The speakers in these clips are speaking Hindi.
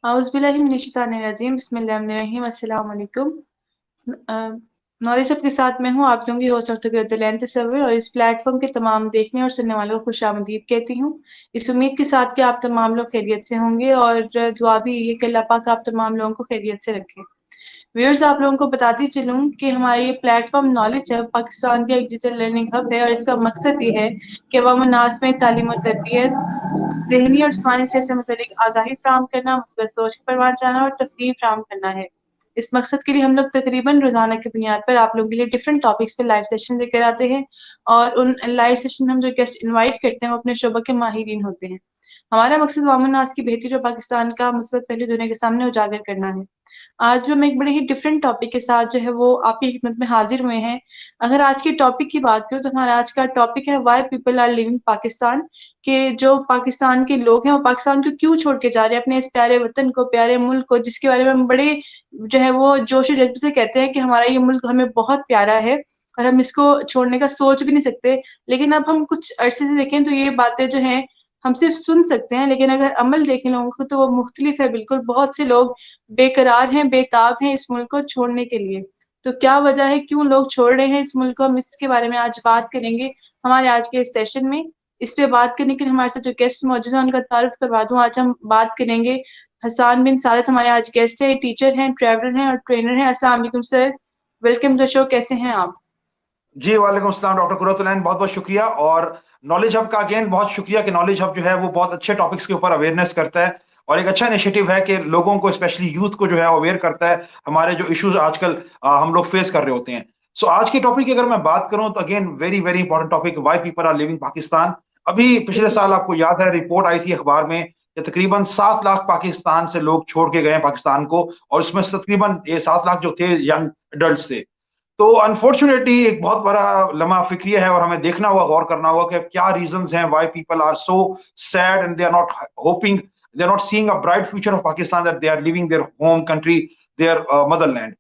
औज़ुबिल्लाहिमिनश्शैतानिर्रजीम बिस्मिल्लाहिर्रहमानिर्रहीम अस्सलाम वालेकुम। नॉलेज हब के साथ मैं हूँ, आप लोगों की होस्ट डॉक्टर गिरदलैन तस्वर और इस प्लेटफॉर्म के तमाम देखने और सुनने वालों को खुशामदीद कहती हूँ। इस उम्मीद के साथ कि आप तमाम लोग खैरियत से होंगे और दुआ भी ये कि अल्लाह पाक आप तमाम लोगों को खैरियत से रखे। व्यूअर्स, आप लोगों को बताती चलूँ कि हमारा ये प्लेटफॉर्म नॉलेज हब पाकिस्तान का एक डिजिटल लर्निंग हब है और इसका मकसद ये है कि अवाम-उन-नास में तालीम और तरबियत, ज़हनी और जिस्मानी सेहत से मुतल्लिक आगाही फराहम करना, मुस्बत सोच का परवान चढ़ाना और तफरीह फराहम करना है। इस मकसद के लिए हम लोग तकरीबन रोज़ाना की बुनियाद पर आप लोगों के लिए डिफरेंट टॉपिक्स पे लाइव सेशन लेकर आते हैं और उन लाइव सेशन में हम जो गेस्ट इनवाइट करते हैं वो अपने शोबा के माहिरीन होते हैं। हमारा मकसद अवाम-उन-नास की बेहतरी और पाकिस्तान का मुस्बत पहलू दुनिया के सामने उजागर करना है। आज भी हम एक बड़े ही डिफरेंट टॉपिक के साथ जो है वो आपकी खिदमत में हाज़िर हुए हैं। अगर आज के टॉपिक की बात करूँ तो हमारा आज का टॉपिक है why people are leaving Pakistan, कि जो पाकिस्तान के लोग हैं वो पाकिस्तान को क्यों छोड़ के जा रहे हैं, अपने इस प्यारे वतन को, प्यारे मुल्क को, जिसके बारे में हम बड़े जो है वो जोश और जज़्बे से कहते हैं कि हमारा ये मुल्क हमें बहुत प्यारा है और हम इसको छोड़ने का सोच भी नहीं सकते। लेकिन अब हम कुछ अरसे से देखें तो ये बातें जो हैं हम सिर्फ़ सुन सकते हैं, लेकिन अगर अमल देखें लोगों को तो वो मुख्तलिफ है बिल्कुल। बहुत से लोग बेकरार हैं, बेताब हैं इस मुल्क को छोड़ने के लिए। तो क्या वजह है, क्यों लोग छोड़ रहे हैं इस मुल्क को, हम इसके बारे में आज बात करेंगे हमारे आज के इस सेशन में। इस पे बात करने के लिए हमारे साथ जो गेस्ट मौजूद हैं उनका तारुफ करवा दूँ। आज हम बात करेंगे हसन बिन सादत, हमारे आज गेस्ट हैं, टीचर हैं, ट्रैवलर हैं और ट्रेनर हैं। अस्सलाम वालेकुम sir, welcome to the show, कैसे हैं आप? जी वालेकुम अस्सलाम डॉक्टर कुर्रतुलैन, बहुत बहुत शुक्रिया। और नॉलेज हब का अगेन बहुत शुक्रिया कि नॉलेज हब जो है वो बहुत अच्छे टॉपिक्स के ऊपर अवेयरनेस करता है और एक अच्छा इनिशिएटिव है कि लोगों को स्पेशली यूथ को जो है अवेयर करता है हमारे जो इश्यूज आजकल हम लोग फेस कर रहे होते हैं। सो आज की टॉपिक की अगर मैं बात करूं तो again very very important topic, why people are leaving Pakistan. अभी पिछले साल आपको याद है रिपोर्ट आई थी अखबार में कि तकरीबन 7 लाख पाकिस्तान से लोग छोड़ के गए हैं पाकिस्तान को, और उसमें तकरीबन ये 7 लाख जो थे यंग अडल्ट थे। तो अनफॉर्चुनेटली एक बहुत बड़ा लम्हा फिक्रिया है और हमें देखना होगा, गौर करना होगा कि क्या रीजंस हैं why people are so sad and they are not hoping, they are not seeing a bright future of Pakistan, that they are living their home country, their motherland.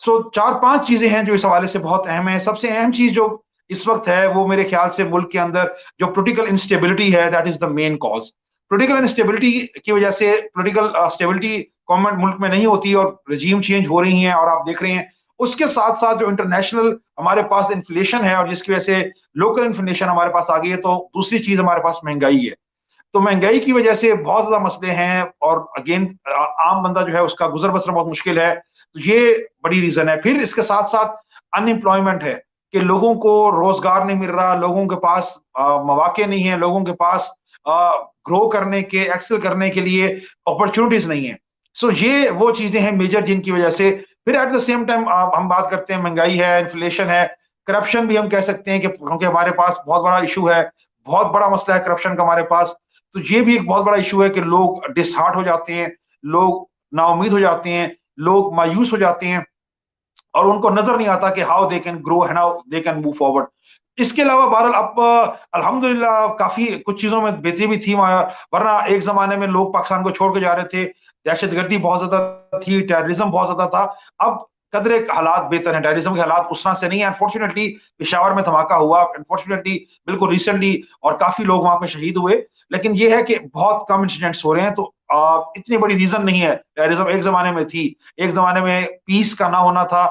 So 4-5 चीजें हैं जो इस हवाले से बहुत अहम है। सबसे अहम चीज जो इस वक्त है वो मेरे ख्याल से मुल्क के अंदर जो पोलिटिकल इंस्टेबिलिटी है, that is the main cause. Political instability की वजह से पोलिटिकल स्टेबिलिटी गवर्नमेंट मुल्क में नहीं होती और रजीम चेंज हो रही हैं और आप देख रहे हैं। उसके साथ साथ जो इंटरनेशनल हमारे पास इन्फ्लेशन है और जिसकी वजह से लोकल इन्फ्लेशन हमारे पास आ गई है, तो दूसरी चीज हमारे पास महंगाई है। तो महंगाई की वजह से बहुत ज्यादा मसले हैं और अगेन आम बंदा जो है उसका गुजर बसर बहुत मुश्किल है। तो ये बड़ी रीजन है। फिर इसके साथ साथ अनएम्प्लॉयमेंट है कि लोगों को रोजगार नहीं मिल रहा, लोगों के पास मौके नहीं है, लोगों के पास ग्रो करने के, एक्सेल करने के लिए अपॉर्चुनिटीज नहीं है। सो ये वो चीजें हैं मेजर जिनकी वजह से। फिर एट द सेम टाइम हम बात करते हैं, महंगाई है, इन्फ्लेशन है, करप्शन भी हम कह सकते हैं कि क्योंकि हमारे पास बहुत बड़ा इशू है, बहुत बड़ा मसला है करप्शन का हमारे पास। तो ये भी एक बहुत बड़ा इशू है कि लोग डिसहार्ट हो जाते हैं, लोग नाउम्मीद हो जाते हैं, लोग मायूस हो जाते हैं और उनको नजर नहीं आता कि how they can grow and how they can move forward. इसके अलावा बहरहाल अब अल्हम्दुलिल्लाह काफी कुछ चीजों में बेहतरी भी थी, वरना एक जमाने में लोग पाकिस्तान को छोड़ के जा रहे थे, दहशतगर्दी बहुत ज्यादा थी, टेररिज्म बहुत ज्यादा था। अब कदरे हालात बेहतर हैं, टेररिज्म के हालात उस तरह से नहीं है। अनफॉर्चुनेटली पेशावर में धमाका हुआ, अनफॉर्चुनेटली बिल्कुल रिसेंटली, और काफी लोग वहां पे शहीद हुए। लेकिन ये है कि बहुत कम इंसिडेंट्स हो रहे हैं, तो इतनी बड़ी रीजन नहीं है। टेररिज्म एक जमाने में थी, एक जमाने में पीस का ना होना था,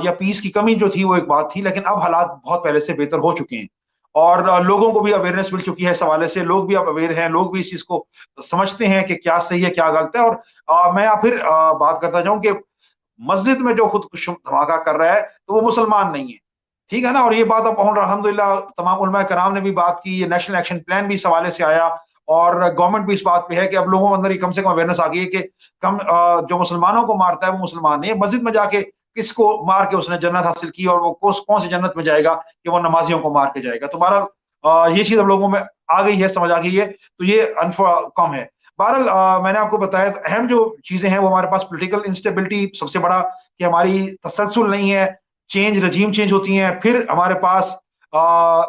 या पीस की कमी जो थी वो एक बात थी, लेकिन अब हालात बहुत पहले से बेहतर हो चुके हैं और लोगों को भी अवेयरनेस मिल चुकी है इस हवाले से। लोग भी अब अवेयर हैं, लोग भी इस चीज को समझते हैं कि क्या सही है क्या गलत है। और मैं फिर बात करता जाऊं कि मस्जिद में जो खुदकुश धमाका कर रहा है तो वो मुसलमान नहीं है, ठीक है ना। और ये बात अब अल्हम्दुलिल्लाह तमाम उलमा कराम ने भी बात की, ये नेशनल एक्शन प्लान भी इस हवाले से आया और गवर्नमेंट भी इस बात पे है कि अब लोगों के अंदर कम से कम अवेयरनेस आ गई है कि कम जो मुसलमानों को मारता है वो मुसलमान नहीं है। मस्जिद में जाके किसको मार के उसने जन्नत हासिल की और वो कौन सी जन्नत में जाएगा कि वो नमाजियों को मार के जाएगा। तो बहरहाल ये चीज हम लोगों में आ गई है, समझ आ गई है, तो ये कम है। बहरहाल मैंने आपको बताया तो अहम जो चीजें हैं वो हमारे पास पॉलिटिकल इंस्टेबिलिटी सबसे बड़ा, कि हमारी तसलसल नहीं है, चेंज रजीम चेंज होती हैं। फिर हमारे पास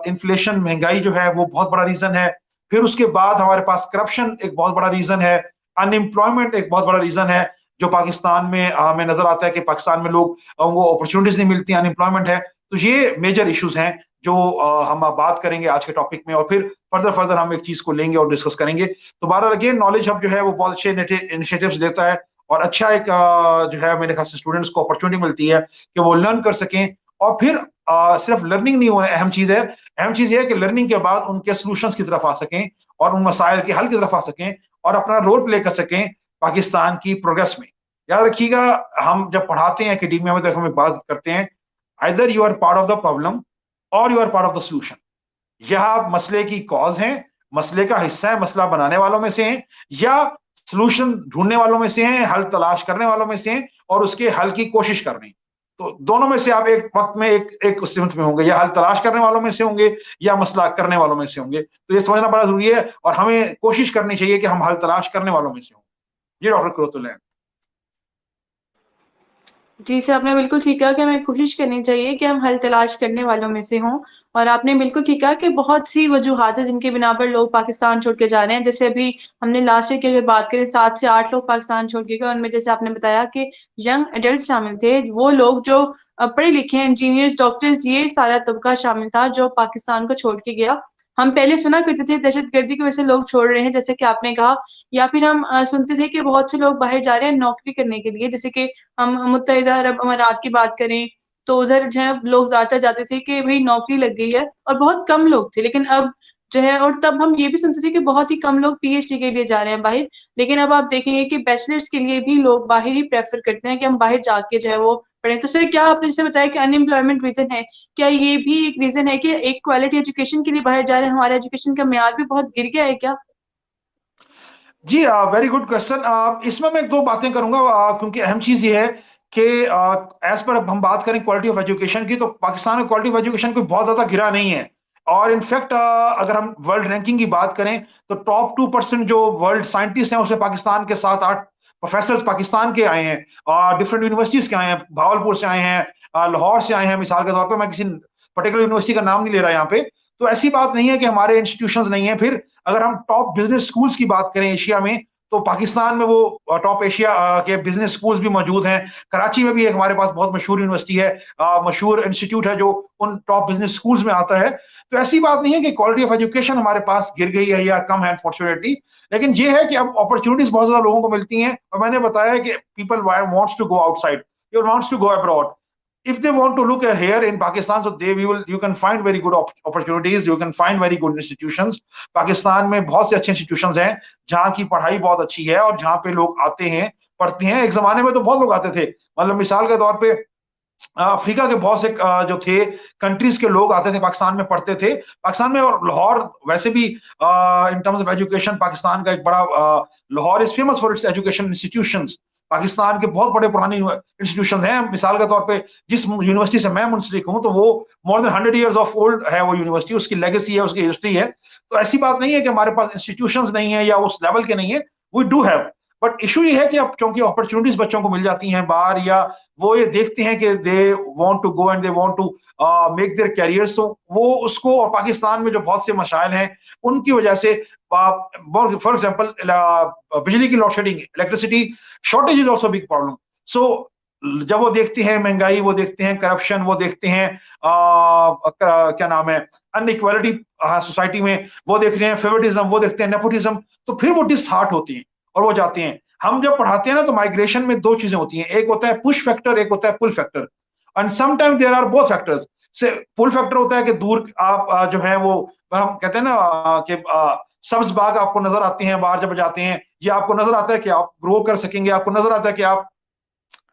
इन्फ्लेशन, महंगाई जो है वो बहुत बड़ा रीजन है। फिर उसके बाद हमारे पास करप्शन एक बहुत बड़ा रीजन है, अनएम्प्लॉयमेंट एक बहुत बड़ा रीजन है जो पाकिस्तान में हमें नजर आता है कि पाकिस्तान में लोग, उनको अपॉर्चुनिटीज नहीं मिलती, अनएम्प्लॉयमेंट है। तो ये मेजर इश्यूज हैं जो हम बात करेंगे आज के टॉपिक में, और फिर फर्दर हम एक चीज को लेंगे और डिस्कस करेंगे। तो बहरहाल अगेन नॉलेज हब जो है वो बहुत अच्छे इनिशिएटिव्स देता है, और अच्छा एक जो है मेरे ख्याल से स्टूडेंट्स को अपॉर्चुनिटी मिलती है कि वो लर्न कर सकें, और फिर सिर्फ लर्निंग नहीं होना अहम चीज है। अहम चीज ये है कि लर्निंग के बाद उनके सॉल्यूशंस की तरफ आ सकें और उन मसाइल के हल की तरफ आ सकें और अपना रोल प्ले कर सकें पाकिस्तान की प्रोग्रेस में। याद रखिएगा, हम जब पढ़ाते हैं एकेडमिया में तो हम बात करते हैं, either you are part of the problem और you are part of the solution. यह आप मसले की कॉज हैं, मसले का हिस्सा है, मसला बनाने वालों में से हैं, या सोल्यूशन ढूंढने वालों में से हैं, हल तलाश करने वालों में से हैं और उसके हल की कोशिश कर रहे हैं। तो दोनों में से आप एक वक्त में एक सिमत में होंगे, या हल तलाश करने वालों में से होंगे या मसला करने वालों में से होंगे। तो ये समझना बड़ा जरूरी है, और हमें कोशिश करनी चाहिए कि हम हल तलाश करने वालों में से हों। जी डॉक्टर कुरतुलैन। जी सर, आपने बिल्कुल ठीक कहा कि हमें कोशिश करनी चाहिए कि हम हल तलाश करने वालों में से हों। और आपने बिल्कुल ठीक कहा कि बहुत सी वजूहात हैं जिनके बिना पर लोग पाकिस्तान छोड़ के जा रहे हैं। जैसे अभी हमने लास्ट ईयर की अगर बात करें, 7 से 8 लोग पाकिस्तान छोड़ के गए। उनमें जैसे आपने बताया कि यंग एडल्ट शामिल थे, वो लोग जो पढ़े लिखे हैं, इंजीनियर्स, डॉक्टर्स, ये सारा तबका शामिल था जो पाकिस्तान को छोड़ के गया। हम पहले सुना करते थे दहशतगर्दी की वजह से लोग छोड़ रहे हैं, जैसे कि आपने कहा, या फिर हम सुनते थे कि बहुत से लोग बाहर जा रहे हैं नौकरी करने के लिए। जैसे कि हम मुत्तहिदा अरब अमारात की बात करें तो उधर जो है लोग ज्यादातर जाते थे कि भाई नौकरी लग गई है, और बहुत कम लोग थे। लेकिन अब जो है, और तब हम ये भी सुनते थे कि बहुत ही कम लोग पीएचडी के लिए जा रहे हैं बाहर। लेकिन अब आप देखेंगे कि बैचलर्स के लिए भी लोग बाहर ही प्रेफर करते हैं कि हम बाहर जाके जो है वो पढ़ें। तो सर, क्या आपने जैसे बताया कि अनएम्प्लॉयमेंट रीजन है, क्या ये भी एक रीजन है कि एक क्वालिटी एजुकेशन के लिए बाहर जा रहे हैं, हमारा एजुकेशन का मेयार भी बहुत गिर गया है क्या? जी वेरी गुड क्वेश्चन। इसमें मैं एक दो बातें करूंगा, क्योंकि अहम चीज ये है कि एज पर हम बात करें क्वालिटी ऑफ एजुकेशन की, तो पाकिस्तान में क्वालिटी ऑफ एजुकेशन कोई बहुत ज्यादा गिरा नहीं है। और इनफैक्ट अगर हम वर्ल्ड रैंकिंग की बात करें तो टॉप 2% जो वर्ल्ड साइंटिस्ट हैं उसमें पाकिस्तान के 7-8 प्रोफेसर पाकिस्तान के आए हैं, और डिफरेंट यूनिवर्सिटीज के आए हैं, भावलपुर से आए हैं, लाहौर से आए हैं। मिसाल के तौर पर मैं किसी पर्टिकुलर यूनिवर्सिटी का नाम नहीं ले रहा यहाँ पे। तो ऐसी बात नहीं है कि हमारे इंस्टीट्यूशंस नहीं है। फिर अगर हम टॉप बिजनेस स्कूल्स की बात करें एशिया में, तो पाकिस्तान में वो टॉप एशिया के बिजनेस स्कूल्स भी मौजूद हैं। कराची में भी एक हमारे पास बहुत मशहूर यूनिवर्सिटी है, मशहूर इंस्टीट्यूट है जो उन टॉप बिजनेस स्कूल्स में आता है। तो ऐसी बात नहीं है कि क्वालिटी ऑफ एजुकेशन हमारे पास गिर गई है या कम है, अनफॉर्चुनेटली। लेकिन ये है कि अब अपॉर्चुनिटीज बहुत ज्यादा लोगों को मिलती हैं, और मैंने बताया कि people wants to go outside, wants to go abroad. If they want to look at here in Pakistan, so you can find very good opportunities, you can find very good institutions. Pakistan में बहुत से अच्छे institutions हैं जहाँ की पढ़ाई बहुत अच्छी है और जहाँ पे लोग आते हैं, पढ़ते हैं। एक जमाने में तो बहुत लोग आते थे, मतलब मिसाल के तौर पे अफ्रीका के बहुत से जो थे कंट्रीज के लोग आते थे पाकिस्तान में, पढ़ते थे पाकिस्तान में। और लाहौर वैसे भी in terms of education Pakistan का एक बड़ा, Lahore is famous for its education institutions. Pakistan के बहुत बड़े पुराने इंस्टीट्यूशन हैं। मिसाल के तौर पे जिस यूनिवर्सिटी से मैं मुंसलिक हूं, तो वो more than 100 years of old है वो यूनिवर्सिटी, उसकी लेगेसी है, उसकी हिस्ट्री है। तो ऐसी बात नहीं है कि हमारे पास इंस्टीट्यूशंस नहीं है या उस लेवल के नहीं है, we do have. But issue ये है कि अब चूंकि अपॉर्चुनिटीज बच्चों को मिल जाती हैं बाहर, या वो ये देखते हैं कि they want to go and they want to make their careers, तो वो उसको, और पाकिस्तान में जो बहुत से मशाइल हैं उनकी वजह से, फॉर एग्जांपल बिजली की load shedding, electricity shortage is also big problem. So जब वो देखते हैं महंगाई, वो देखते हैं करप्शन, वो देखते हैं क्या नाम है, अनइक्वालिटी सोसाइटी में, वो देख रहे हैं फेवरेटिज्म, वो देखते हैं नेपोटिज्म, तो फिर वो डिसहार्ट होती हैं और वो जाते हैं। हम जब पढ़ाते हैं ना, तो माइग्रेशन में दो चीजें होती हैं, एक होता है पुश फैक्टर, एक होता है pull factor, and sometime there are both factors. से पुल फैक्टर होता है कि दूर आप जो है वो, हम कहते हैं ना कि सब्ज बाग आपको नजर आते हैं बाहर जब जाते हैं, ये आपको नजर आता है कि आप ग्रो कर सकेंगे, आपको नजर आता है कि आप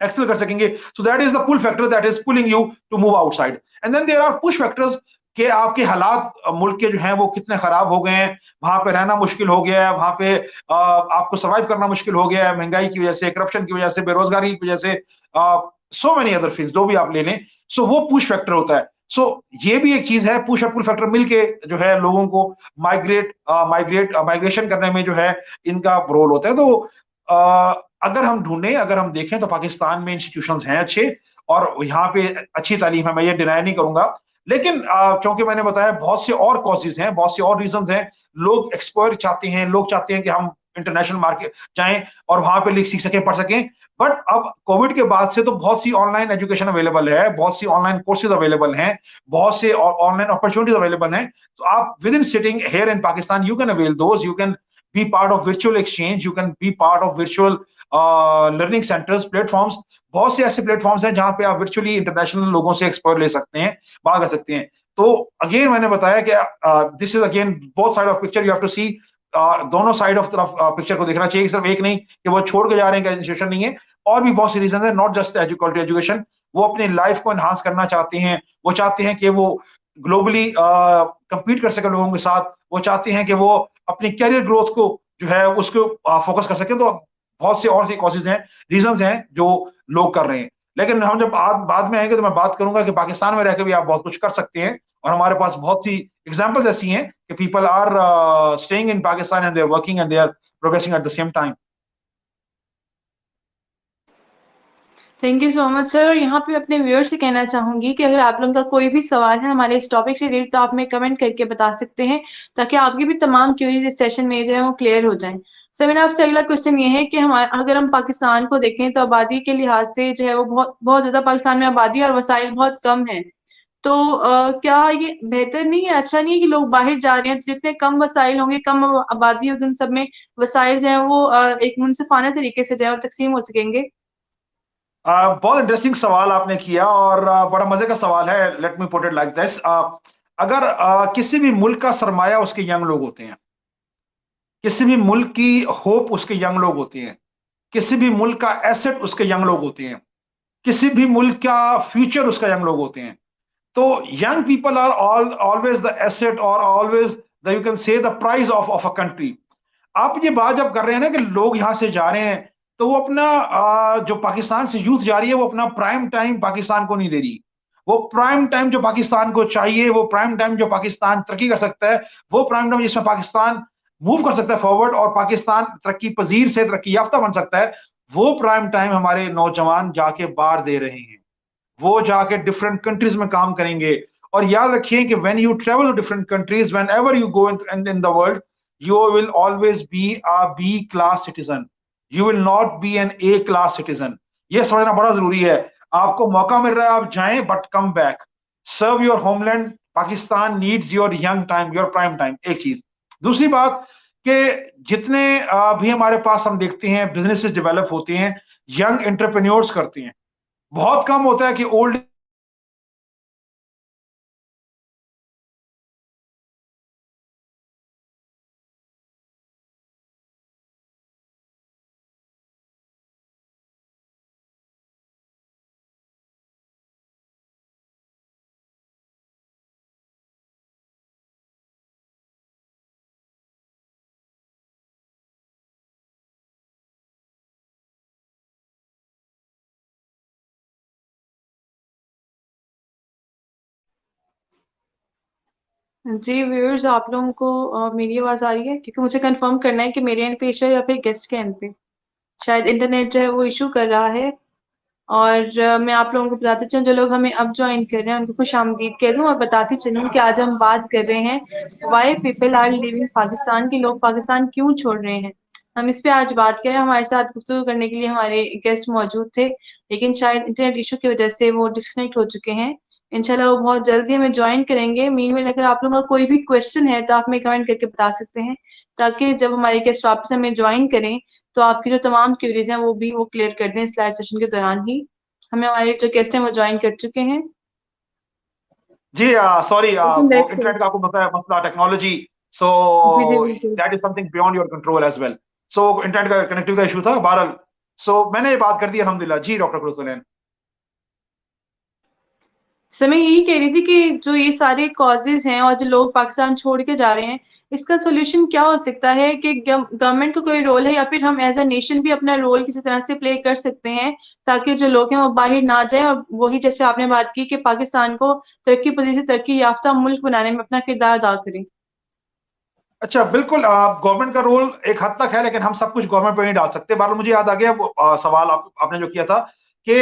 एक्सेल कर सकेंगे। So that is the pull factor that is pulling you to move outside. And then there are push factors कि आपके हालात मुल्क के जो हैं वो कितने खराब हो गए हैं, वहां पे रहना मुश्किल हो गया है, वहां पे आपको सर्वाइव करना मुश्किल हो गया है, महंगाई की वजह से, करप्शन की वजह से, बेरोजगारी की वजह से, सो मेनी अदर थिंग्स जो भी आप ले लें। सो वो पुश फैक्टर होता है। सो ये भी एक चीज है, पुश और पुल फैक्टर मिलके जो है लोगों को माइग्रेशन करने में जो है इनका रोल होता है। तो अगर हम ढूंढें, अगर हम देखें, तो पाकिस्तान में इंस्टीट्यूशंस हैं अच्छे, और यहाँ पे अच्छी तालीम है, मैं ये डिनाई नहीं करूंगा। लेकिन चूंकि मैंने बताया बहुत से और कॉजेज हैं, बहुत से और रीजंस हैं। लोग एक्सप्लोर चाहते हैं, लोग चाहते हैं कि हम इंटरनेशनल मार्केट जाएं और वहां पे सीख सकें, पढ़ सकें। बट अब कोविड के बाद से तो बहुत सी ऑनलाइन एजुकेशन अवेलेबल है, बहुत सी ऑनलाइन कोर्सेज अवेलेबल हैं, बहुत से ऑनलाइन अपॉर्चुनिटीज अवेलेबल हैं। तो आप with in sitting here in Pakistan you can avail those, you can be part of virtual exchange, you can be part of virtual learning centres, platforms. बहुत से ऐसे प्लेटफॉर्म्स हैं जहां पे आप वर्चुअली इंटरनेशनल लोगों से एक्सपर्ट ले सकते हैं, बात कर सकते हैं। तो अगेन मैंने बताया कि this is again both side of picture, you have to see दोनों साइड ऑफ तरफ पिक्चर को देखना चाहिए, सिर्फ एक नहीं कि वो छोड़ के जा रहे हैं, इंस्टीट्यूशन नहीं है। और भी बहुत सी रीजन है, नॉट जस्ट क्वालिटी एजुकेशन। वो अपनी लाइफ को एनहांस करना चाहते हैं, वो चाहते हैं कि वो ग्लोबली कंपीट कर सके लोगों के साथ, वो चाहते हैं कि वो अपनी कैरियर ग्रोथ को जो है उसको फोकस कर सके। तो बहुत से और सी कॉजेज हैं, रीजन हैं जो लोग कर रहे हैं। लेकिन हम जब बाद में आएंगे तो मैं बात करूंगा कि पाकिस्तान में रहकर भी आप बहुत कुछ कर सकते हैं, और हमारे पास बहुत सी एग्जांपल्स ऐसी हैं कि people are staying in Pakistan and they are working and they are progressing at the same time. Thank you so much sir. और यहाँ पे मैं अपने व्यूअर से कहना चाहूंगी कि अगर आप लोगों का कोई भी सवाल है हमारे इस टॉपिक से रिलेटेड तो आप हमें कमेंट करके बता सकते हैं, ताकि आपकी भी तमाम क्यूरीज इस सेशन में जो है वो क्लियर हो जाएं। सर मेरा आपसे अगला क्वेश्चन ये है कि हम अगर हम पाकिस्तान को देखें तो आबादी के लिहाज से जो है वो बहुत बहुत ज्यादा पाकिस्तान में आबादी और वसाइल बहुत कम है। तो क्या ये बेहतर नहीं है, अच्छा नहीं है कि लोग बाहर जा रहे हैं, तो जितने कम वसाइल होंगे, कम आबादी होगी, उन सब में वसाइल जो है वो एक मुनसिफाना तरीके से जो है वो तकसीम हो सकेंगे। बहुत इंटरेस्टिंग सवाल आपने किया, और बड़ा मजे का सवाल है। Let me put it like this. अगर किसी भी मुल्क का सरमाया उसके यंग लोग होते हैं, किसी भी मुल्क की होप उसके यंग लोग होते हैं, किसी भी मुल्क का एसेट उसके यंग लोग होते हैं, किसी भी मुल्क का फ्यूचर उसका यंग लोग होते हैं। तो young people are always the asset, और always the you can say the price of a country. आप ये बात जब कर रहे हैं ना कि लोग यहां से जा रहे हैं, तो वो अपना जो पाकिस्तान से यूथ जा रही है वो अपना प्राइम टाइम पाकिस्तान को नहीं दे रही। वो प्राइम टाइम जो पाकिस्तान को चाहिए, वो प्राइम टाइम जो पाकिस्तान तरक्की कर सकता है, वो प्राइम टाइम जिसमें पाकिस्तान मूव कर सकता है फॉरवर्ड, और पाकिस्तान तरक्की पजीर से तरक्की याफ्ता बन सकता है, वो प्राइम टाइम हमारे नौजवान जाके बाहर दे रहे हैं। वो जाके डिफरेंट कंट्रीज में काम करेंगे। और याद रखिए कि when you travel to different countries, whenever you go in the world, you will always be a B class citizen. You will not be an A class citizen. ये समझना बड़ा जरूरी है। आपको मौका मिल रहा है, आप जाएं, but come back, serve your homeland. Pakistan needs your young time, your prime time, एक चीज। दूसरी बात कि जितने भी हमारे पास हम देखते हैं बिजनेसेस डेवलप होते हैं, यंग एंटरप्रेन्योर्स करते हैं। बहुत कम होता है कि ओल्ड जी व्यूअर्स, आप लोगों को मेरी आवाज आ रही है? क्योंकि मुझे कंफर्म करना है कि मेरे एंड पे इशू है या फिर गेस्ट के एंड पे। शायद इंटरनेट जो है वो इशू कर रहा है। और मैं आप लोगों को बताती चलूँ, जो लोग हमें अब ज्वाइन कर रहे हैं उनको खुश आमदीद कह दूँ, और बताती चलूँ कि आज हम बात कर रहे हैं why people are leaving Pakistan, के लोग पाकिस्तान क्यों छोड़ रहे हैं। हम इस पे आज बात करें। हमारे साथ गुफ्तगू करने के लिए हमारे गेस्ट मौजूद थे, लेकिन शायद इंटरनेट इशू की वजह से वो डिस्कनेक्ट हो चुके हैं। इंशाल्लाह वो बहुत जल्दी हमें ज्वाइन करेंगे। मीनवेल अगर आप लोगों का कोई भी क्वेश्चन है तो आप हमें कमेंट करके बता सकते हैं, ताकि जब हमारे गेस्ट वापस हमें ज्वाइन करें तो आपकी जो तमाम क्यूरीज हैं वो भी वो क्लियर कर दें इस लाइव सेशन के दौरान ही। हमें हमारे जो गेस्ट हैं वो ज्वाइन कर चुके हैं। जी सॉरी, लेकिन वो लेट्स इंटरनेट का आपको मसला मसला टेक्नोलॉजी, सो जी जी बिल्कुल। That is something beyond your control as well. So internet का कनेक्टिविटी का इशू था बहरहाल। सो मैंने ये बात कर दी अल्हम्दुलिल्लाह। जी डॉक्टर कुरतुलैन। सर मैं यही कह रही थी कि जो ये सारे कॉजेज हैं और जो लोग पाकिस्तान छोड़ के जा रहे हैं, इसका सोल्यूशन क्या हो सकता है? कि गवर्नमेंट का कोई रोल है, या फिर हम एज अ नेशन भी अपना रोल किसी तरह से प्ले कर सकते हैं, ताकि जो लोग हैं वो बाहर ना जाए, और वही जैसे आपने बात की कि पाकिस्तान को तरक्की पजीर से तरक्की याफ्ता मुल्क बनाने में अपना किरदार अदा करें। अच्छा, बिल्कुल गवर्नमेंट का रोल एक हद तक है, लेकिन हम सब कुछ गवर्नमेंट पे नहीं डाल सकते। बार मुझे याद आ गया वो सवाल आपने जो किया था कि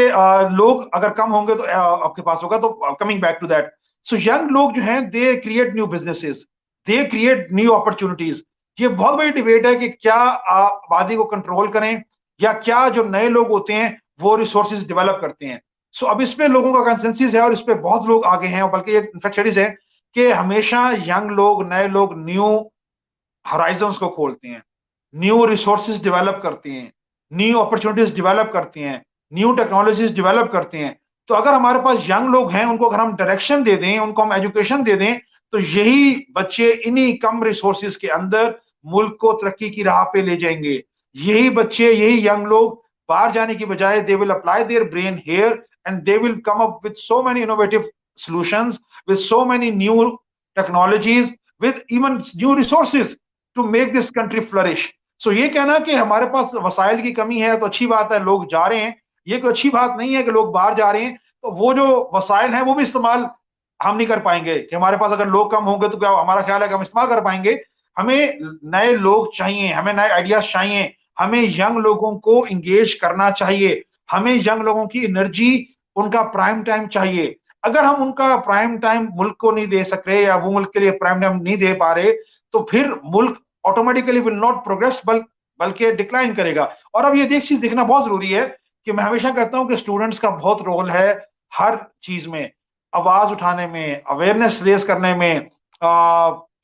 लोग अगर कम होंगे तो आपके पास होगा। तो coming back to that, so young लोग जो हैं they create new businesses, they create new opportunities. ये बहुत बड़ी डिबेट है कि क्या आबादी को कंट्रोल करें या क्या जो नए लोग होते हैं वो रिसोर्सेज डेवलप करते हैं। सो अब इस पे लोगों का कंसेंसस है और इस पे बहुत लोग आगे हैं, और बल्कि ये इनफैक्ट स्टडीज है कि हमेशा यंग लोग, नए लोग न्यू हॉराइजन्स को खोलते हैं, न्यू रिसोर्सेज डेवलप करते हैं, न्यू अपॉर्चुनिटीज डेवलप करते हैं, न्यू टेक्नोलॉजीज डेवलप करते हैं। तो अगर हमारे पास यंग लोग हैं, उनको अगर हम डायरेक्शन दे दें, उनको हम एजुकेशन दे दें, तो यही बच्चे इन्हीं कम रिसोर्सेज के अंदर मुल्क को तरक्की की राह पे ले जाएंगे। यही बच्चे, यही यंग लोग बाहर जाने की बजाय they will apply their brain here and they will come up with so many innovative solutions, with so many new technologies, with even new resources to make this country flourish. So ये कहना कि हमारे पास वसाइल की कमी है तो अच्छी बात है, लोग जा रहे हैं, ये कोई अच्छी बात नहीं है कि लोग बाहर जा रहे हैं, तो वो जो वसाइल हैं वो भी इस्तेमाल हम नहीं कर पाएंगे कि हमारे पास अगर लोग कम होंगे तो क्या हमारा ख्याल है कि हम इस्तेमाल कर पाएंगे। हमें नए लोग चाहिए, हमें नए आइडियाज चाहिए, हमें यंग लोगों को इंगेज करना चाहिए, हमें यंग लोगों की एनर्जी, उनका प्राइम टाइम चाहिए। अगर हम उनका प्राइम टाइम मुल्क को नहीं दे सक रहे या वो मुल्क के लिए प्राइम टाइम नहीं दे पा रहे, तो फिर मुल्क ऑटोमेटिकली विल नॉट प्रोग्रेस, बल्कि डिक्लाइन करेगा। और अब ये चीज देखना बहुत जरूरी है कि मैं हमेशा कहता हूं कि स्टूडेंट्स का बहुत रोल है हर चीज में, आवाज उठाने में, अवेयरनेस रेज करने में,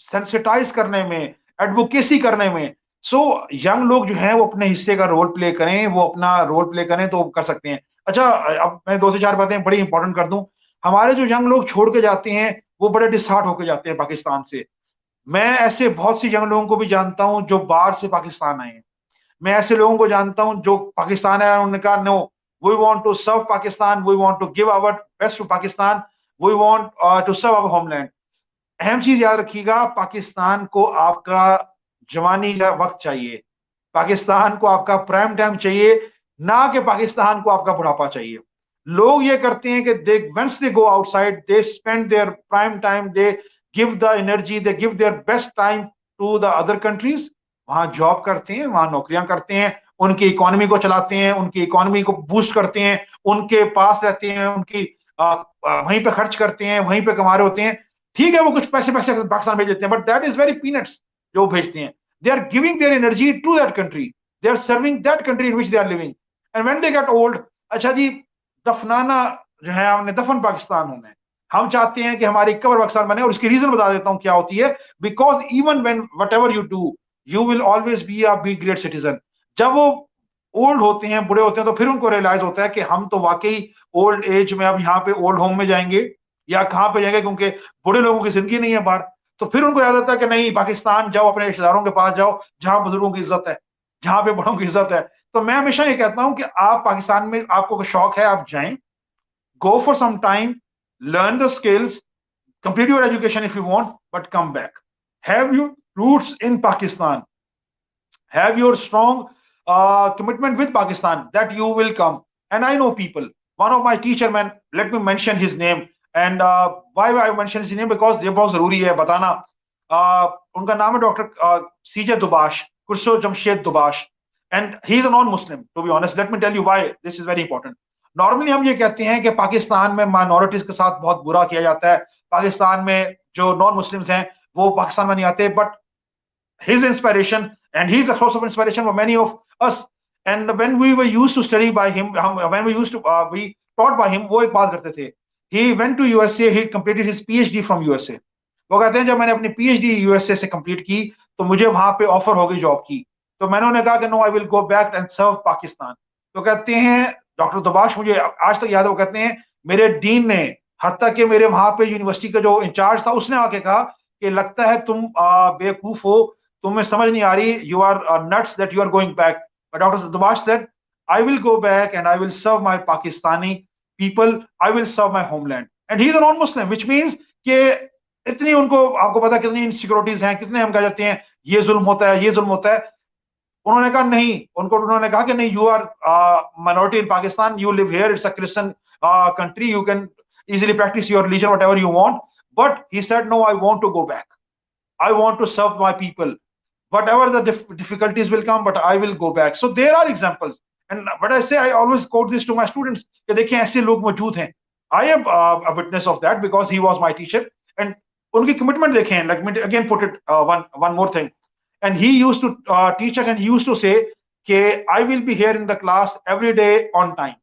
सेंसिटाइज करने में, एडवोकेसी करने में। सो यंग लोग जो हैं वो अपने हिस्से का रोल प्ले करें, वो अपना रोल प्ले करें तो कर सकते हैं। अच्छा, अब मैं दो से चार बातें बड़ी इंपॉर्टेंट कर दूं। हमारे जो यंग लोग छोड़ के जाते हैं वो बड़े डिसहार्ट होके जाते हैं पाकिस्तान से। मैं ऐसे बहुत सी यंग लोगों को भी जानता हूं जो बाहर से पाकिस्तान आए हैं। मैं ऐसे लोगों को जानता हूं जो पाकिस्तान आए, उन्होंने कहा no, we want to serve Pakistan, we want to give our best to Pakistan, we want to serve our homeland. अहम चीज याद रखिएगा, पाकिस्तान को आपका जवानी का वक्त चाहिए, पाकिस्तान को आपका प्राइम टाइम चाहिए, ना कि पाकिस्तान को आपका बुढ़ापा चाहिए। लोग ये करते हैं कि they once they go outside, they spend their prime time, they give the energy, they give their best time to the other countries. वहां जॉब करते हैं, वहां नौकरियां करते हैं, उनकी इकोनॉमी को चलाते हैं, उनकी इकोनॉमी को बूस्ट करते हैं, उनके पास रहते हैं, उनकी वहीं पे खर्च करते हैं, वहीं पे कमा रहे होते हैं। ठीक है, वो कुछ पैसे पैसे पाकिस्तान भेज देते हैं, but that is very peanuts जो भेजते हैं। They are giving their energy to that country, they are serving that country in which they are living, and when they get old, अच्छा जी, दफनाना जो है हमने, दफन पाकिस्तान होना है। हम चाहते हैं कि हमारी कब्र पाकिस्तान बने, और उसकी रीजन बता देता हूं क्या होती है। Because even when what ever you do, you will always be a be great citizen. जब वो ओल्ड होते हैं, बुढ़े होते हैं, तो फिर उनको रियलाइज होता है कि हम तो वाकई ओल्ड एज में अब यहाँ पे ओल्ड होम में जाएंगे या कहाँ पे जाएंगे, क्योंकि बूढ़े लोगों की जिंदगी नहीं है बाहर। तो फिर उनको याद आता है कि नहीं, पाकिस्तान जाओ, अपने रिश्तेदारों के पास जाओ, जहां बुजुर्गों की इज्जत है, जहां पे बड़ों की इज्जत है। तो मैं हमेशा ये कहता हूं कि आप पाकिस्तान में, आपको शौक है, आप जाएं, go for some time, learn the skills, complete your education if you want, but come back. Have your roots in Pakistan. Have your strong commitment with Pakistan that you will come. And I know people. One of my teacher, man, let me mention his name. And why I mention his name? Because ये बहुत जरूरी है बताना। उनका नाम है डॉक्टर सीजे दुबाश, कुर्सो Jamshed Dubash, and he is a non Muslim. To be honest, let me tell you why this is very important. Normally हम ये कहते हैं कि पाकिस्तान में माइनॉरिटीज के साथ बहुत बुरा किया जाता है, पाकिस्तान में जो नॉन मुस्लिम्स हैं वो पाकिस्तान में नहीं आते, but his inspiration and he's a source of inspiration for many of us. And when we were used to study by him, when we used to be taught by him, वो एक बात करते थे, he went to USA, he completed his PhD from USA. वो कहते हैं जब मैंने अपनी PhD USA से कंप्लीट की तो मुझे वहां पे ऑफर हो गई जॉब की, तो मैंने उन्हें कहा कि no, I will go back and serve Pakistan. तो कहते हैं डॉक्टर दुबाश, मुझे आज तक याद है, वो कहते हैं मेरे डीन ने, हत्ता कि मेरे वहां पे यूनिवर्सिटी का जो इंचार्ज था, उसने आके कहा कि लगता है तुम बेवकूफ हो, तुम्हें समझ नहीं आ रही, you are nuts that you are going back. But doctor Dubash said, I will go back and I will serve my Pakistani people, I will serve my homeland. And he is a non Muslim, which means कि इतनी उनको, आपको पता कितनी इनसिक्योरिटीज हैं, कितने हम कह जाते हैं ये जुल्म होता है, ये जुल्म होता है। उन्होंने कहा नहीं, उन्होंने कहा कि नहीं, you are minority in Pakistan, you live here, it's a Christian country, you can easily practice your religion whatever you want. But he said, no, I want to go back, I want to serve my people, whatever the difficulties will come, but I will go back. So there are examples, and but I say, I always quote this to my students कि देखिए ऐसे लोग मौजूद हैं। I am a witness of that because he was my teacher, and उनकी commitment देखें। Let me again put it one more thing, and he used to teach us, and he used to say कि I will be here in the class every day on time.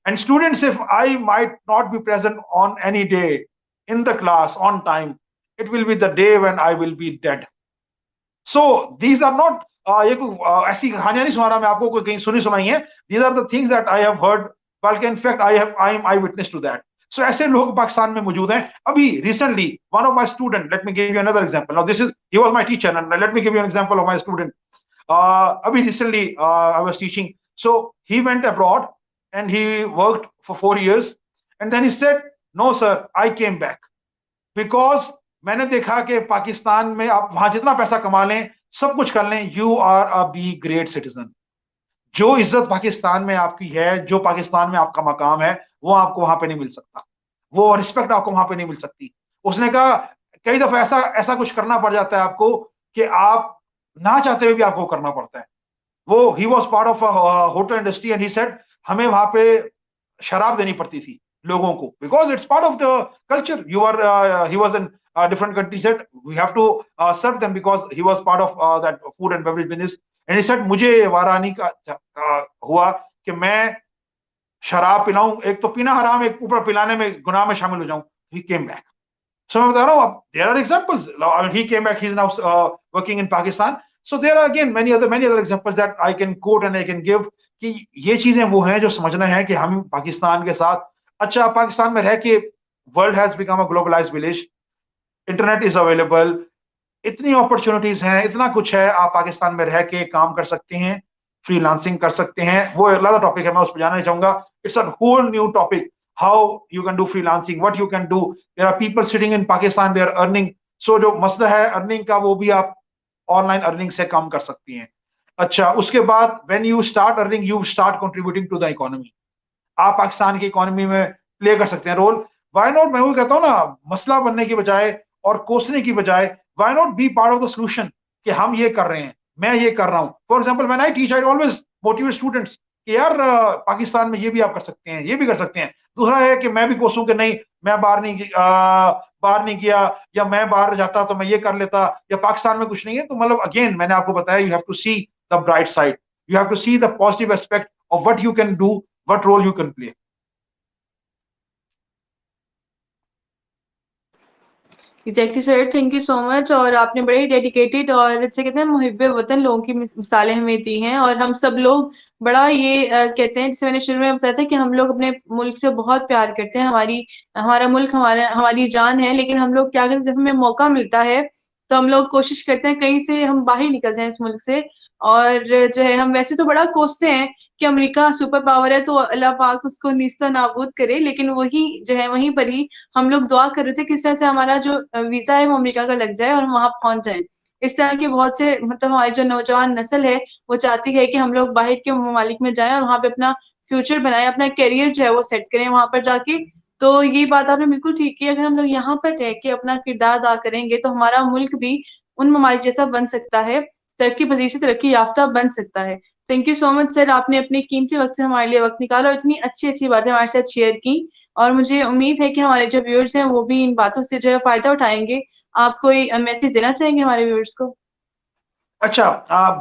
And students, if I might not be present on any day in the class on time, it will be the day when I will be dead. So these are not ये कोई ऐसी कहानियां नहीं सुना रहा मैं आपको, कोई कहीं सुनी सुनाई है. These are the things that I have heard, बल्कि in fact I am eyewitness to that. So ऐसे लोग पाकिस्तान में मौजूद हैं. अभी recently one of my student, let me give you another example. Now he was my teacher, and let me give you an example of my student. Abhi recently I was teaching. So he went abroad and he worked for 4 years, and then he said, no sir, I came back because मैंने देखा कि पाकिस्तान में आप वहां जितना पैसा कमा लें, सब कुछ कर लें, you are a be great citizen. जो इज्जत पाकिस्तान में आपकी है, जो पाकिस्तान में आपका मकाम है, वो आपको वहां पे नहीं मिल सकता. वो रिस्पेक्ट आपको वहां पे नहीं मिल सकती. उसने कहा कई दफा ऐसा कुछ करना पड़ जाता है आपको कि आप ना चाहते हुए भी आपको करना पड़ता है. वो he was part of hotel industry, and he said हमें वहां पे शराब देनी पड़ती थी लोगों को, because it's part of the culture. He was in different countries, said we have to serve them because he was part of that food and beverage business. And he said मुझे वारानी का हुआ कि मैं शराब पिलाऊं, एक तो पीना हराम, एक ऊपर पिलाने में गुनाह में शामिल हो जाऊं. He came back. So मैं बता रहा हूं, there are examples. He came back, he is now working in Pakistan. So there are again many other examples that I can quote and I can give कि ये चीजें वो हैं जो समझना है कि हम पाकिस्तान के साथ, अच्छा पाकिस्तान में रह के world has become a globalised village, internet is available, इतनी अपॉर्चुनिटीज हैं, इतना कुछ है, आप पाकिस्तान में रह के काम कर सकते हैं, फ्रीलांसिंग कर सकते हैं. वो अगला टॉपिक है, मैं उस पर जाना नहीं चाहूंगा. It's a whole new topic, how you can do freelancing, what you can do. There are people sitting in Pakistan, they are earning. So जो मसला है अर्निंग का, वो भी आप ऑनलाइन अर्निंग से काम कर सकती हैं. अच्छा, उसके बाद when you start earning, you start contributing to the economy. आप पाकिस्तान की इकोनॉमी में प्ले कर सकते हैं रोल. व्हाई नॉट, मैं वो कहता हूँ ना, मसला बनने की बजाय और कोसने की बजाय, why not be part of the solution कि हम ये कर रहे हैं, मैं ये कर रहा हूं. For example when I teach, I always motivate students कि यार पाकिस्तान में ये भी आप कर सकते हैं, ये भी कर सकते हैं. दूसरा है कि मैं भी कोसूं कि नहीं, मैं बाहर नहीं किया, या मैं बाहर जाता तो मैं ये कर लेता, या पाकिस्तान में कुछ नहीं है. तो मतलब अगेन मैंने आपको बताया, you have to see the bright side, you have to see the positive aspect of what you can do, what role you can play. Exactly sir, thank you so much. और आपने बड़े ही डेडिकेटेड और जैसे कहते हैं मुहिब्बे वतन लोगों की मिसालें हमें दी हैं. और हम सब लोग बड़ा ये कहते हैं, जैसे मैंने शुरू में बताया था कि हम लोग अपने मुल्क से बहुत प्यार करते हैं. हमारा मुल्क हमारी जान है. लेकिन हम लोग क्या करते हैं, जब हमें मौका मिलता है तो हम लोग कोशिश करते हैं कहीं से हम बाहर निकल जाएं इस मुल्क से. और जो है, हम वैसे तो बड़ा कोसते हैं कि अमेरिका सुपर पावर है तो अल्लाह पाक उसको नीस्ता नाबूद करे. लेकिन वही जो है, वहीं पर ही हम लोग दुआ कर रहे थे किस तरह से हमारा जो वीजा है वो अमेरिका का लग जाए और हम वहां पहुंच जाए. इस तरह के बहुत से, मतलब हमारी जो नौजवान नस्ल है वो चाहती है कि हम लोग बाहर के ममालिक में जाएं और वहां पे अपना फ्यूचर बनाएं, अपना करियर जो है वो सेट करें वहां पर जाके. तो ये बात आपने बिल्कुल ठीक की. अगर हम लोग यहाँ पर रह के अपना किरदार अदा करेंगे तो हमारा मुल्क भी उन ममालिक जैसा बन सकता है, तरक्की पजीर से तरक्की याफ्ता बन सकता है. Thank you so much sir, आपने अपने कीमती वक्त से हमारे लिए वक्त निकाला और इतनी अच्छी अच्छी बातें हमारे साथ शेयर की. और मुझे उम्मीद है कि हमारे जो व्यूअर्स हैं वो भी इन बातों से जो है फायदा उठाएंगे. आप कोई मैसेज देना चाहेंगे हमारे व्यूअर्स को? अच्छा,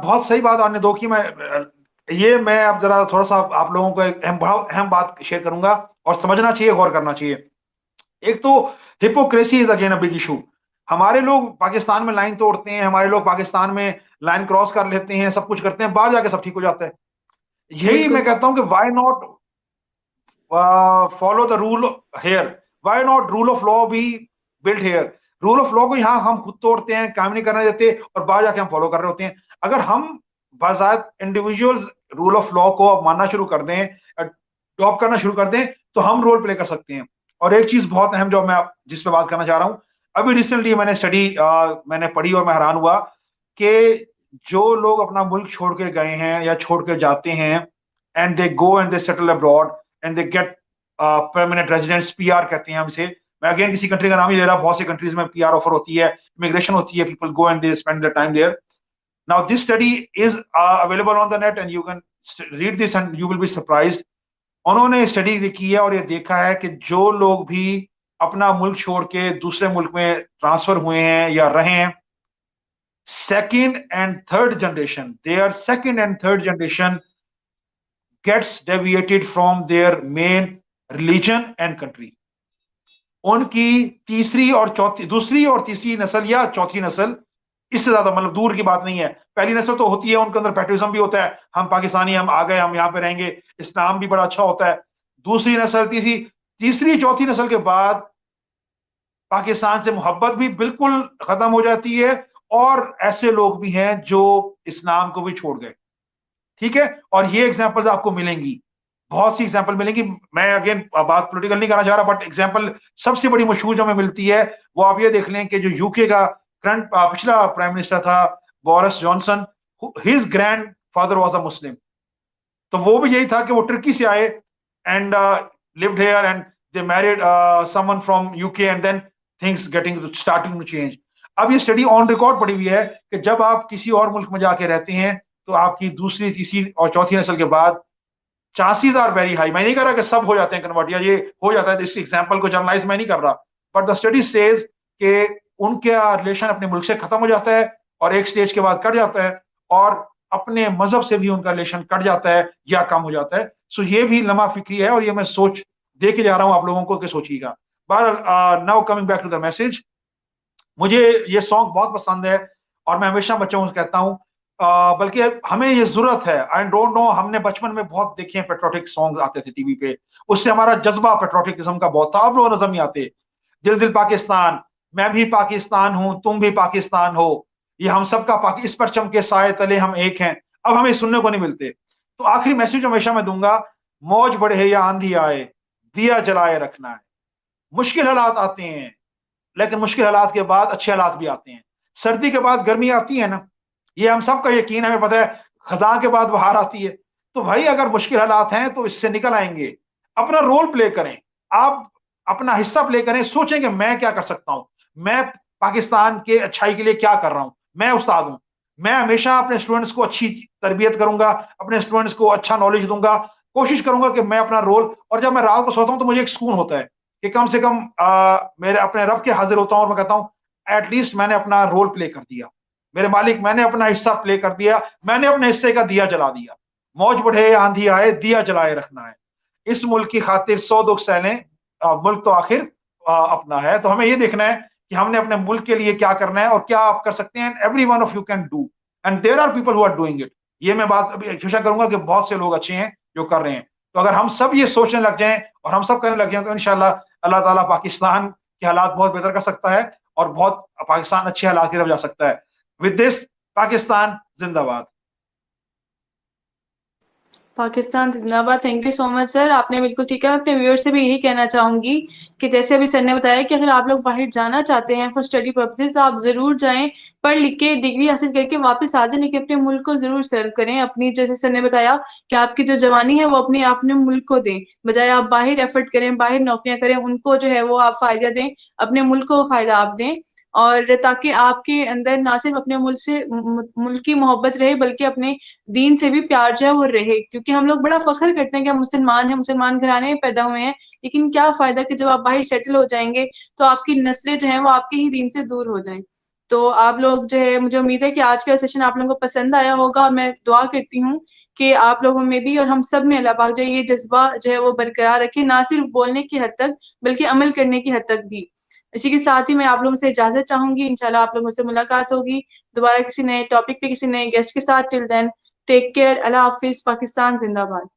बहुत सही बात आपने दो की. ये मैं अब जरा थोड़ा सा आप लोगों को एक अहम बात शेयर करूंगा, और समझना चाहिए, गौर करना चाहिए. एक तो hypocrisy is again a big issue. हमारे लोग पाकिस्तान में लाइन तोड़ते हैं, हमारे लोग पाकिस्तान में लाइन क्रॉस कर लेते हैं, सब कुछ करते हैं, बाहर जाके सब ठीक हो जाता है. यही मैं बिल्कुल. कहता हूं कि why not follow the rule here, why not rule of law भी build here. Rule of law को यहाँ हम खुद तोड़ते हैं, काम नहीं करने देते, और बाहर जाके हम फॉलो कर रहे होते हैं. अगर हम बाज़ात इंडिविजुअल्स रूल ऑफ लॉ को मानना शुरू कर दें, अडॉप्ट करना शुरू कर दें, तो हम रोल प्ले कर सकते हैं. और एक चीज बहुत अहम जो मैं जिस पे बात करना चाह रहा हूं, अभी रिसेंटली मैंने पढ़ी और मैं हैरान हुआ कि जो लोग अपना मुल्क छोड़ के गए हैं या छोड़ के जाते हैं, and they go and they settle abroad and they get permanent residence, PR कहते हैं हम इसे. मैं अगेन किसी कंट्री का नाम ही ले रहा, बहुत सी कंट्रीज में पीआर ऑफर होती है, इमिग्रेशन होती है, people go and they spend their time there. Now this study is available on the net and you can read this and you will be surprised. उन्होंने स्टडी की है और ये देखा है कि जो लोग भी अपना मुल्क छोड़ के दूसरे मुल्क में ट्रांसफर हुए हैं या रहे हैं, second and third generation, their second and third generation gets deviated from their main religion and country. उनकी तीसरी और चौथी, दूसरी और तीसरी नस्ल या चौथी नस्ल, इससे ज्यादा मतलब दूर की बात नहीं है। पहली नस्ल तो होती है, उनके अंदर पैट्रियटिज्म भी होता है, हम पाकिस्तानी, हम आ गए, हम यहाँ पे रहेंगे, इस्लाम भी बड़ा अच्छा होता है। दूसरी नस्ल, तीसरी चौथी नस्ल के बाद पाकिस्तान से मोहब्बत भी बिल्कुल खत्म हो जाती है, और ऐसे लोग भी हैं जो इस्लाम को भी छोड़ गए। ठीक है, और ये एग्जांपल्स आपको मिलेंगी, बहुत सी एग्जांपल मिलेंगी। मैं अगेन बात पॉलिटिकल नहीं करना चाह रहा, बट एग्जांपल सबसे बड़ी मशहूर जो हमें मिलती है वो आप ये देख लें कि जो यूके का करंट पिछला प्राइम मिनिस्टर था Boris Johnson, his grand father was a Muslim. तो वो भी यही था कि वो टर्की से आए and lived here and they married someone from UK and then things starting to change. अब ये स्टडी ऑन रिकॉर्ड पड़ी हुई है कि जब आप किसी और मुल्क में जाके रहते हैं तो आपकी दूसरी, तीसरी और चौथी नस्ल के बाद चांसेस आर वेरी हाई। मैं नहीं कर रहा कि सब हो जाते हैं कन्वर्ट या ये हो जाता है, इस एग्जांपल को जर्नलाइज मैं नहीं कर रहा, बट द स्टडी सेज कि उनका रिलेशन अपने मुल्क से खत्म हो जाता है और एक स्टेज के बाद कट जाता है, और अपने मजहब से भी उनका रिलेशन कट जाता है या कम हो जाता है। सो ये भी लम्हा फिक्री है, और ये मैं सोच दे के जा रहा हूं आप लोगों को कि सोचिएगा। बहरहाल, now coming back to the message, मुझे ये सॉन्ग बहुत पसंद है और मैं हमेशा बच्चों को कहता हूँ, बल्कि हमें ये जरूरत है। आई डोंट नो, हमने बचपन में बहुत देखे हैं पेट्रोटिक सॉन्ग आते थे टीवी पे, उससे हमारा जज्बा पेट्रोटिज्म का बहुत था। अब लोग नजर नहीं आते। दिल दिल पाकिस्तान, मैं भी पाकिस्तान हूं, तुम भी पाकिस्तान हो, ये हम सबका इस परचम के साए तले हम एक हैं, अब हमें सुनने को नहीं मिलते। तो आखिरी मैसेज हमेशा मैं दूंगा, मौज बढ़े या आंधी आए, दिया जलाए रखना है। मुश्किल हालात आते हैं, लेकिन मुश्किल हालात के बाद अच्छे हालात भी आते हैं। सर्दी के बाद गर्मी आती है ना, ये हम सबका यकीन है, हमें पता है। खजा के बाद बहार आती है। तो भाई अगर मुश्किल हालात हैं तो इससे निकल आएंगे। अपना रोल प्ले करें, आप अपना हिस्सा प्ले करें, सोचें कि मैं क्या कर सकता हूं, मैं पाकिस्तान के अच्छाई के लिए क्या कर रहा हूं। मैं उस्ताद हूं, मैं हमेशा अपने स्टूडेंट्स को अच्छी तरबियत करूंगा, अपने स्टूडेंट्स को अच्छा नॉलेज दूंगा, कोशिश करूंगा कि मैं अपना रोल, और जब मैं रात को सोता हूं तो मुझे एक सुकून होता है कि कम से कम मेरे अपने रब के हाजिर होता हूं और मैं कहता हूं एटलीस्ट मैंने अपना रोल प्ले कर दिया, मेरे मालिक मैंने अपना हिस्सा प्ले कर दिया, मैंने अपने हिस्से का दिया जला दिया। मौज बढ़े आंधी आए, दिया जलाए रखना है। इस मुल्क की खातिर 100 दुख सहने, मुल्क तो आखिर अपना है। तो हमें ये देखना है कि हमने अपने मुल्क के लिए क्या करना है और क्या आप कर सकते हैं। Every one of you can do, and there are people who are doing it. ये मैं बात अभी कोशिश करूंगा कि बहुत से लोग अच्छे हैं जो कर रहे हैं। तो अगर हम सब ये सोचने लग जाएं और हम सब करने लग जाएं तो इंशाल्लाह अल्लाह ताला पाकिस्तान के हालात बहुत बेहतर कर सकता है और बहुत पाकिस्तान अच्छे हालात की तरफ जा सकता है। विद दिस, पाकिस्तान जिंदाबाद। पाकिस्तान जिंदाबाद। Thank you so much sir, आपने बिल्कुल ठीक है। मैं अपने व्यूअर्स से भी यही कहना चाहूंगी कि जैसे अभी सर ने बताया कि अगर आप लोग बाहर जाना चाहते हैं फॉर स्टडी पर्पसेस तो आप जरूर जाएं, पढ़ लिख के डिग्री हासिल करके वापस आ जाए, लेकिन अपने मुल्क को जरूर सर्व करें। अपनी, जैसे सर ने बताया कि आपकी जो जवानी है वो अपने मुल्क को दें, बजाय आप बाहर एफर्ट करें, बाहर नौकरियां करें, उनको जो है वो आप फायदा दें, अपने मुल्क को फायदा आप दें। और ताकि आपके अंदर ना सिर्फ अपने मुल्क से मुल्क की मोहब्बत रहे, बल्कि अपने दीन से भी प्यार जो है वो रहे। क्योंकि हम लोग बड़ा फख्र करते हैं कि हम मुसलमान हैं, मुसलमान घराने में पैदा हुए हैं, लेकिन क्या फायदा कि जब आप बाहर सेटल हो जाएंगे तो आपकी नस्लें जो हैं वो आपके ही दीन से दूर हो जाएं। तो आप लोग जो है, मुझे उम्मीद है कि आज का सेशन आप लोगों को पसंद आया होगा। मैं दुआ करती हूँ कि आप लोगों में भी और हम सब में अल्लाह पाक जो है ये जज्बा जो है वो बरकरार रखे, ना सिर्फ बोलने की हद तक बल्कि अमल करने की हद तक भी। इसी के साथ ही मैं आप लोगों से इजाजत चाहूंगी। इंशाल्लाह आप लोगों से मुलाकात होगी दोबारा किसी नए टॉपिक पे, किसी नए गेस्ट के साथ। टिल देन, टेक केयर, अल्लाह हाफिज, पाकिस्तान जिंदाबाद।